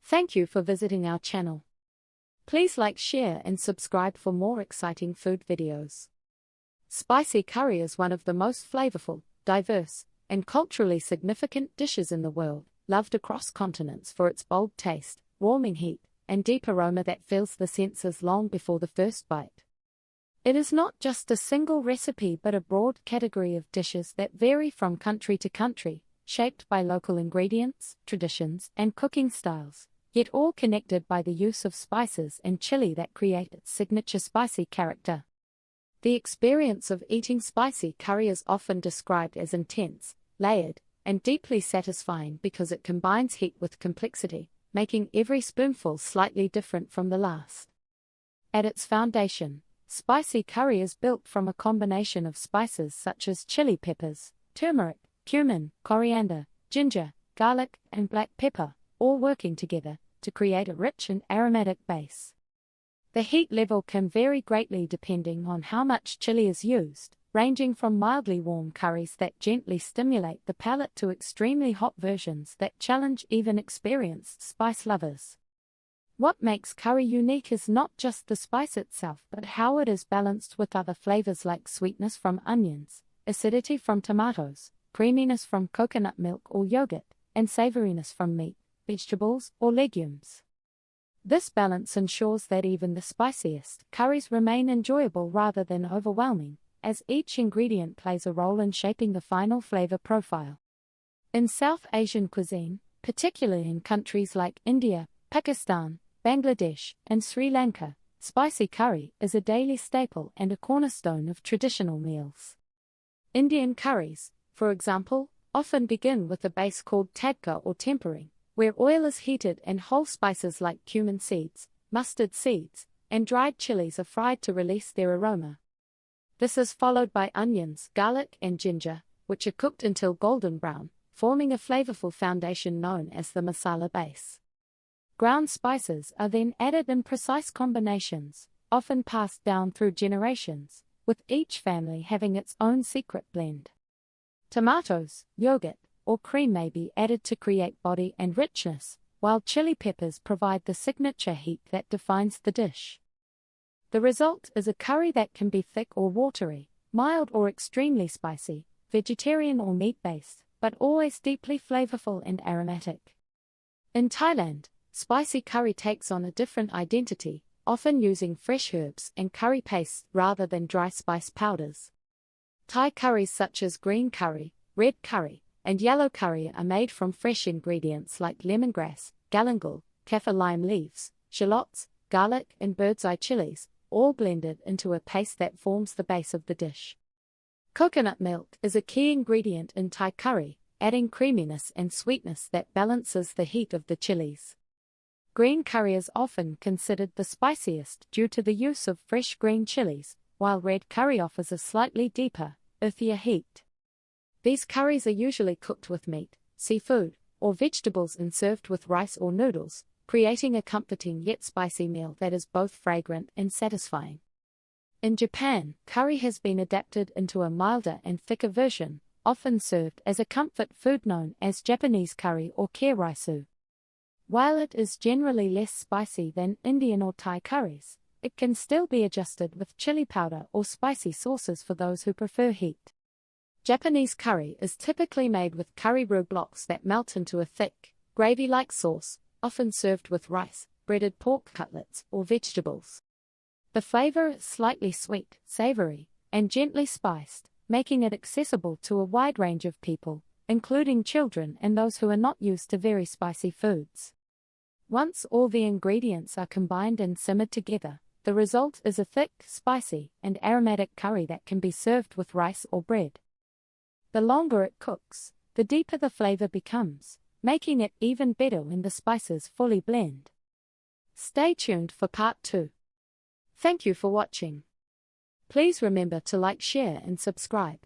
Thank you for visiting our channel. Please like, share and subscribe for more exciting food videos. Spicy curry is one of the most flavorful, diverse, and culturally significant dishes in the world, loved across continents for its bold taste, warming heat, and deep aroma that fills the senses long before the first bite. It is not just a single recipe but a broad category of dishes that vary from country to country, shaped by local ingredients, traditions, and cooking styles, yet all connected by the use of spices and chili that create its signature spicy character. The experience of eating spicy curry is often described as intense, layered, and deeply satisfying because it combines heat with complexity, making every spoonful slightly different from the last. At its foundation, spicy curry is built from a combination of spices such as chili peppers, turmeric, cumin, coriander, ginger, garlic, and black pepper, all working together to create a rich and aromatic base. The heat level can vary greatly depending on how much chili is used, ranging from mildly warm curries that gently stimulate the palate to extremely hot versions that challenge even experienced spice lovers. What makes curry unique is not just the spice itself but how it is balanced with other flavors like sweetness from onions, acidity from tomatoes, creaminess from coconut milk or yogurt, and savoriness from meat, vegetables, or legumes. This balance ensures that even the spiciest curries remain enjoyable rather than overwhelming, as each ingredient plays a role in shaping the final flavor profile. In South Asian cuisine, particularly in countries like India, Pakistan, Bangladesh, and Sri Lanka, spicy curry is a daily staple and a cornerstone of traditional meals. Indian curries, for example, often begin with a base called tadka or tempering, where oil is heated and whole spices like cumin seeds, mustard seeds, and dried chilies are fried to release their aroma. This is followed by onions, garlic, and ginger, which are cooked until golden brown, forming a flavorful foundation known as the masala base. Ground spices are then added in precise combinations, often passed down through generations, with each family having its own secret blend. Tomatoes, yogurt, or cream may be added to create body and richness, while chili peppers provide the signature heat that defines the dish. The result is a curry that can be thick or watery, mild or extremely spicy, vegetarian or meat-based, but always deeply flavorful and aromatic. In Thailand, spicy curry takes on a different identity, often using fresh herbs and curry pastes rather than dry spice powders. Thai curries such as green curry, red curry, and yellow curry are made from fresh ingredients like lemongrass, galangal, kaffir lime leaves, shallots, garlic, and bird's eye chilies, all blended into a paste that forms the base of the dish. Coconut milk is a key ingredient in Thai curry, adding creaminess and sweetness that balances the heat of the chilies. Green curry is often considered the spiciest due to the use of fresh green chilies, while red curry offers a slightly deeper, earthier heat. These curries are usually cooked with meat, seafood, or vegetables and served with rice or noodles, creating a comforting yet spicy meal that is both fragrant and satisfying. In Japan, curry has been adapted into a milder and thicker version, often served as a comfort food known as Japanese curry or kairaisu. While it is generally less spicy than Indian or Thai curries, it can still be adjusted with chili powder or spicy sauces for those who prefer heat. Japanese curry is typically made with curry roux blocks that melt into a thick, gravy-like sauce, often served with rice, breaded pork cutlets, or vegetables. The flavor is slightly sweet, savory, and gently spiced, making it accessible to a wide range of people, including children and those who are not used to very spicy foods. Once all the ingredients are combined and simmered together, the result is a thick, spicy, and aromatic curry that can be served with rice or bread. The longer it cooks, the deeper the flavor becomes, making it even better when the spices fully blend. Stay tuned for part 2. Thank you for watching. Please remember to like, share, and subscribe.